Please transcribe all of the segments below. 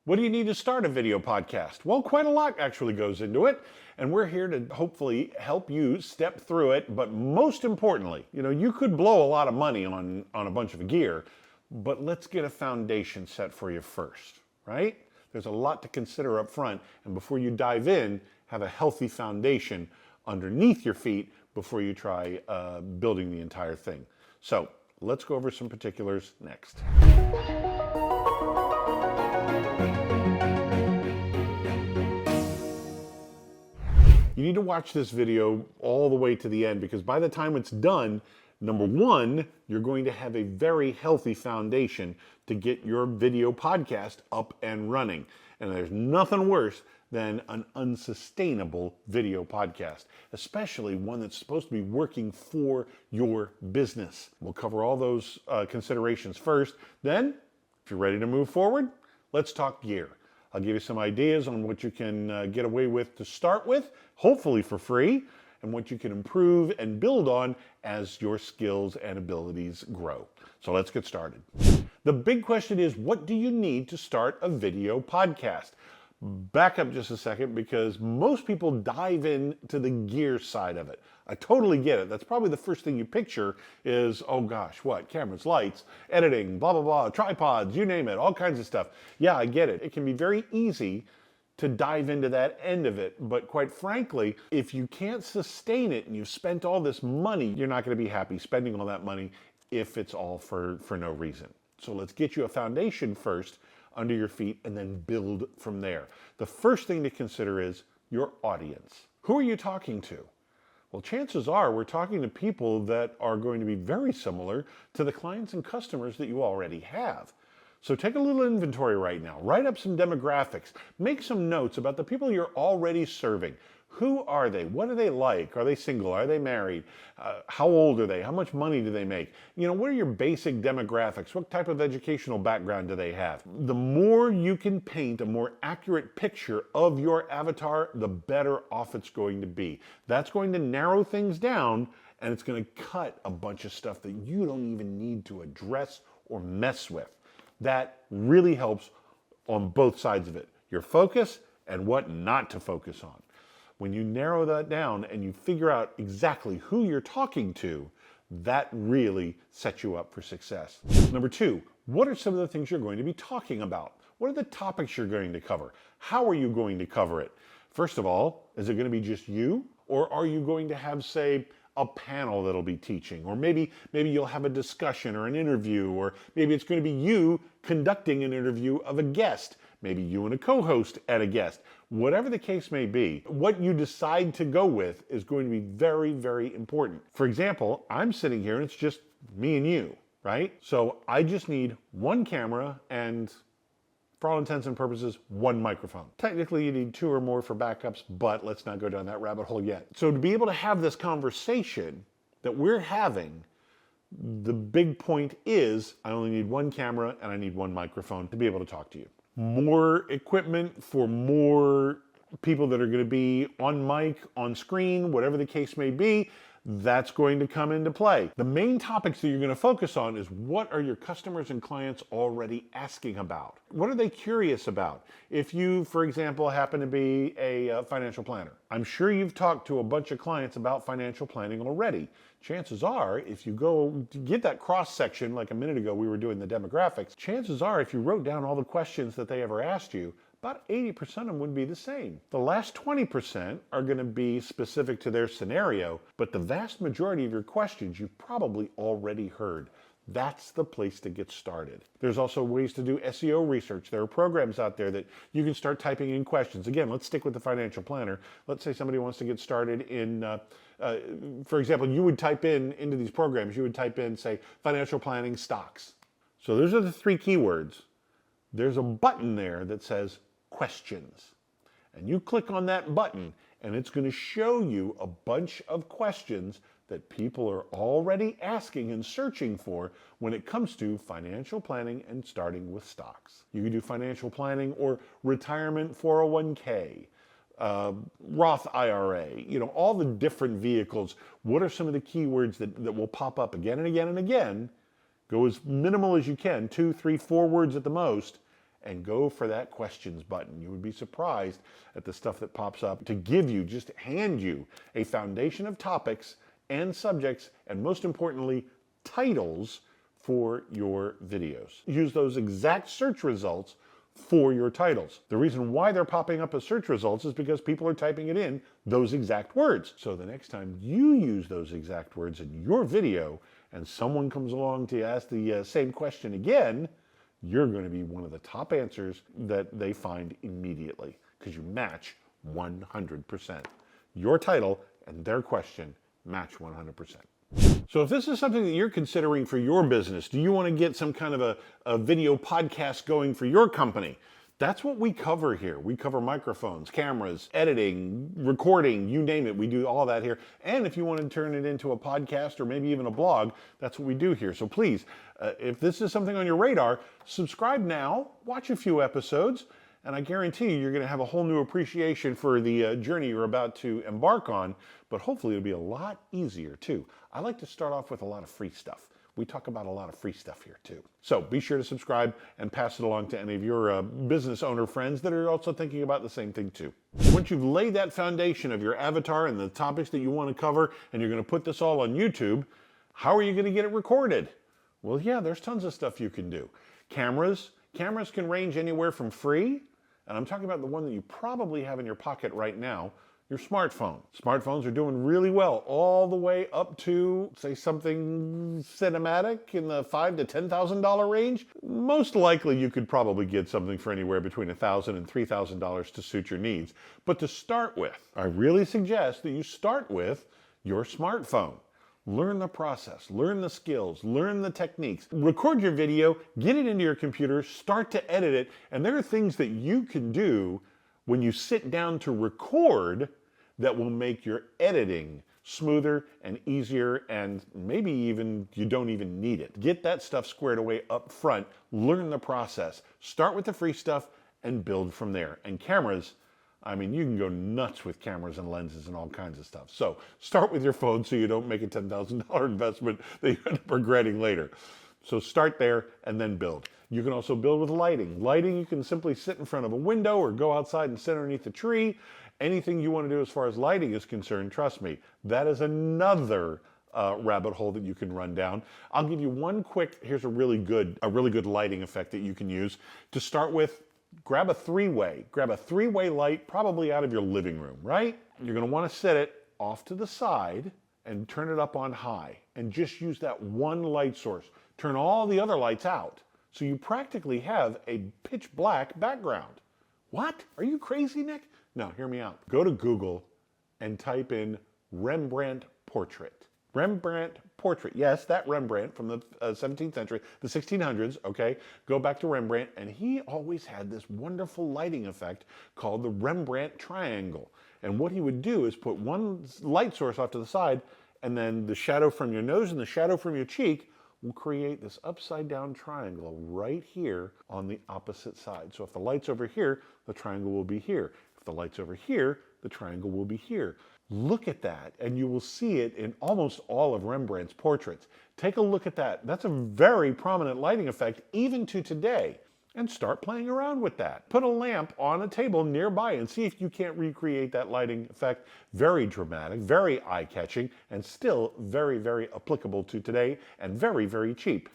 What do you need to start a video podcast? Well, quite a lot actually goes into it, and we're here to hopefully help you step through it. But most importantly, you could blow a lot of money on a bunch of gear, but let's get a foundation set for you first, right? There's a lot to consider up front, and before you dive in, have a healthy foundation underneath your feet before you try building the entire thing. So let's go over some particulars next. You need to watch this video all the way to the end, because by the time it's done, number one, you're going to have a very healthy foundation to get your video podcast up and running. And there's nothing worse than an unsustainable video podcast, especially one that's supposed to be working for your business. We'll cover all those considerations first. Then, if you're ready to move forward, let's talk gear. I'll give you some ideas on what you can get away with to start with, hopefully for free, and what you can improve and build on as your skills and abilities grow. So let's get started. The big question is, what do you need to start a video podcast? Back up just a second, because most people dive into the gear side of it. I totally get it. That's probably the first thing you picture is, oh gosh, what? Cameras, lights, editing, blah, blah, blah, tripods, you name it, all kinds of stuff. Yeah, I get it. It can be very easy to dive into that end of it. But quite frankly, if you can't sustain it and you've spent all this money, you're not going to be happy spending all that money if it's all for no reason. So let's get you a foundation first under your feet and then build from there. The first thing to consider is your audience. Who are you talking to? Well, chances are we're talking to people that are going to be very similar to the clients and customers that you already have. So take a little inventory right now. Write up some demographics. Make some notes about the people you're already serving. Who are they? What are they like? Are they single? Are they married? How old are they? How much money do they make? What are your basic demographics? What type of educational background do they have? The more you can paint a more accurate picture of your avatar, the better off it's going to be. That's going to narrow things down, and it's going to cut a bunch of stuff that you don't even need to address or mess with. That really helps on both sides of it. Your focus and what not to focus on. When you narrow that down and you figure out exactly who you're talking to, that really sets you up for success. Number two, what are some of the things you're going to be talking about? What are the topics you're going to cover? How are you going to cover it? First of all, is it going to be just you? Or are you going to have, say, a panel that'll be teaching? Or maybe you'll have a discussion or an interview, or maybe it's going to be you conducting an interview of a guest. Maybe you and a co-host and a guest. Whatever the case may be, what you decide to go with is going to be very, very important. For example, I'm sitting here and it's just me and you, right? So I just need one camera and, for all intents and purposes, one microphone. Technically, you need two or more for backups, but let's not go down that rabbit hole yet. So to be able to have this conversation that we're having, the big point is I only need one camera and I need one microphone to be able to talk to you. More equipment for more people that are going to be on mic, on screen, whatever the case may be, that's going to come into play. The main topics that you're going to focus on is, what are your customers and clients already asking about? What are they curious about? If you, for example, happen to be a financial planner, I'm sure you've talked to a bunch of clients about financial planning already. Chances are, if you go to get that cross section, like a minute ago we were doing the demographics, chances are if you wrote down all the questions that they ever asked you, about 80% of them would be the same. The last 20% are going to be specific to their scenario, but the vast majority of your questions you've probably already heard. That's the place to get started. There's also ways to do SEO research. There are programs out there that you can start typing in questions. Again, let's stick with the financial planner. Let's say somebody wants to get started in, for example, you would type into these programs, you would type in, say, financial planning stocks. So those are the three keywords. There's a button there that says questions. And you click on that button and it's going to show you a bunch of questions that people are already asking and searching for when it comes to financial planning and starting with stocks. You can do financial planning or retirement 401k, Roth IRA, all the different vehicles. What are some of the keywords that will pop up again and again and again? Go as minimal as you can, 2, 3, 4 words at the most, and go for that questions button. You would be surprised at the stuff that pops up to give you, just hand you a foundation of topics and subjects, and most importantly, titles for your videos. Use those exact search results for your titles. The reason why they're popping up as search results is because people are typing it in those exact words. So the next time you use those exact words in your video and someone comes along to ask the same question again, you're going to be one of the top answers that they find immediately because you match 100%. Your title and their question match 100%. So if this is something that you're considering for your business, do you want to get some kind of a video podcast going for your company? That's what we cover here. We cover microphones, cameras, editing, recording, you name it. We do all that here. And if you want to turn it into a podcast or maybe even a blog, that's what we do here. So please, if this is something on your radar, subscribe now, watch a few episodes, and I guarantee you're going to have a whole new appreciation for the journey you're about to embark on, but hopefully it'll be a lot easier too. I like to start off with a lot of free stuff. We talk about a lot of free stuff here too. So be sure to subscribe and pass it along to any of your business owner friends that are also thinking about the same thing too. Once you've laid that foundation of your avatar and the topics that you want to cover, and you're going to put this all on YouTube, how are you going to get it recorded? Well, yeah, there's tons of stuff you can do. Cameras can range anywhere from free, and I'm talking about the one that you probably have in your pocket right now, your smartphone. Smartphones are doing really well, all the way up to, say, something cinematic in the $5,000 to $10,000 range. Most likely you could probably get something for anywhere between $1,000 and $3,000 to suit your needs. But to start with, I really suggest that you start with your smartphone. Learn the process, learn the skills, learn the techniques. Record your video, get it into your computer, start to edit it, and there are things that you can do when you sit down to record that will make your editing smoother and easier, and maybe even you don't even need it. Get that stuff squared away up front, learn the process. Start with the free stuff and build from there. And cameras, I mean, you can go nuts with cameras and lenses and all kinds of stuff. So start with your phone so you don't make a $10,000 investment that you end up regretting later. So start there and then build. You can also build with lighting. Lighting, you can simply sit in front of a window or go outside and sit underneath a tree. Anything you want to do as far as lighting is concerned, trust me, that is another rabbit hole that you can run down. I'll give you one quick, here's a really good lighting effect that you can use. To start with, grab a three-way light, probably out of your living room, right? You're going to want to set it off to the side and turn it up on high and just use that one light source. Turn all the other lights out. So you practically have a pitch black background. What? Are you crazy, Nick? No, hear me out. Go to Google and type in Rembrandt portrait. Rembrandt portrait. Yes, that Rembrandt from the 17th century, the 1600s, okay? Go back to Rembrandt, and he always had this wonderful lighting effect called the Rembrandt triangle. And what he would do is put one light source off to the side, and then the shadow from your nose and the shadow from your cheek will create this upside down triangle right here on the opposite side. So if the light's over here, the triangle will be here. If the light's over here, the triangle will be here. Look at that, and you will see it in almost all of Rembrandt's portraits. Take a look at that. That's a very prominent lighting effect even to today. And start playing around with that. Put a lamp on a table nearby and see if you can't recreate that lighting effect. Very dramatic, very eye-catching, and still very, very applicable to today, and very, very cheap.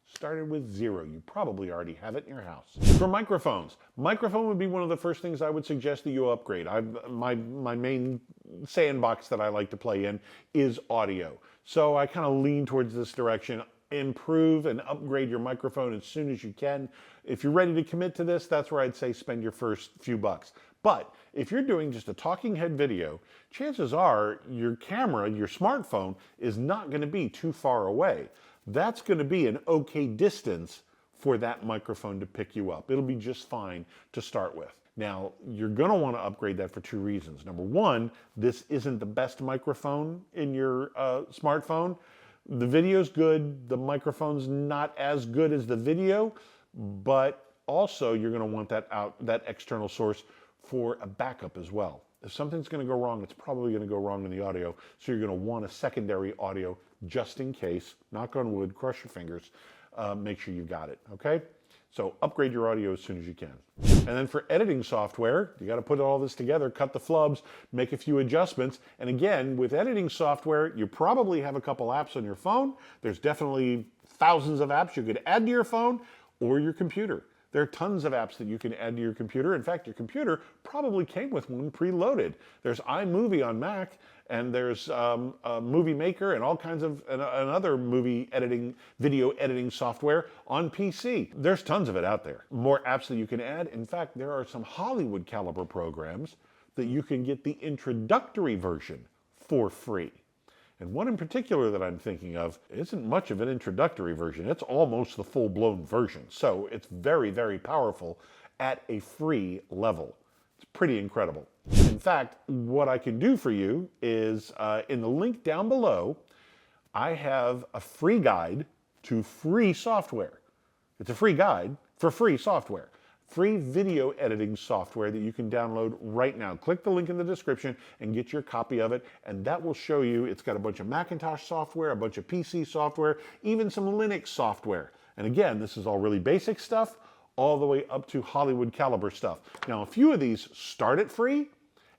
Started with zero. You probably already have it in your house. For microphones, microphone would be one of the first things I would suggest that you upgrade. My main sandbox that I like to play in is audio. So I kind of lean towards this direction. Improve and upgrade your microphone as soon as you can. If you're ready to commit to this, that's where I'd say spend your first few bucks. But if you're doing just a talking head video, chances are your camera, your smartphone, is not going to be too far away. That's going to be an okay distance for that microphone to pick you up. It'll be just fine to start with. Now, you're going to want to upgrade that for two reasons. Number one, this isn't the best microphone in your smartphone. The video's good, the microphone's not as good as the video, but also you're going to want that external source for a backup as well. If something's going to go wrong, it's probably going to go wrong in the audio, so you're going to want a secondary audio just in case. Knock on wood, crush your fingers, make sure you got it, okay? So upgrade your audio as soon as you can. And then for editing software, you got to put all this together, cut the flubs, make a few adjustments. And again, with editing software, you probably have a couple apps on your phone. There's definitely thousands of apps you could add to your phone or your computer. There are tons of apps that you can add to your computer. In fact, your computer probably came with one preloaded. There's iMovie on Mac, and there's Movie Maker and all kinds of another movie editing, video editing software on PC. There's tons of it out there. More apps that you can add. In fact, there are some Hollywood caliber programs that you can get the introductory version for free. And one in particular that I'm thinking of isn't much of an introductory version. It's almost the full-blown version. So it's very, very powerful at a free level. It's pretty incredible. In fact, what I can do for you is in the link down below, I have a free guide to free software. It's a free guide for free software. Free video editing software that you can download right now. Click the link in the description and get your copy of it, and that will show you it's got a bunch of Macintosh software, a bunch of PC software, even some Linux software. And again, this is all really basic stuff, all the way up to Hollywood caliber stuff. Now, a few of these start at free,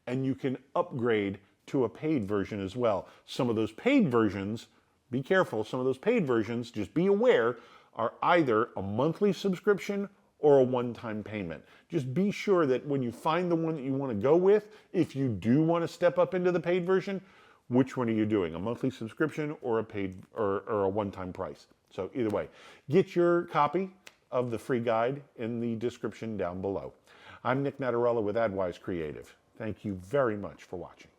and you can upgrade to a paid version as well. Some of those paid versions, be careful, some of those paid versions, just be aware, are either a monthly subscription or a one-time payment. Just be sure that when you find the one that you want to go with, if you do want to step up into the paid version, which one are you doing? A monthly subscription or a paid or a one-time price? So either way, get your copy of the free guide in the description down below. I'm Nick Natarella with AdWise Creative. Thank you very much for watching.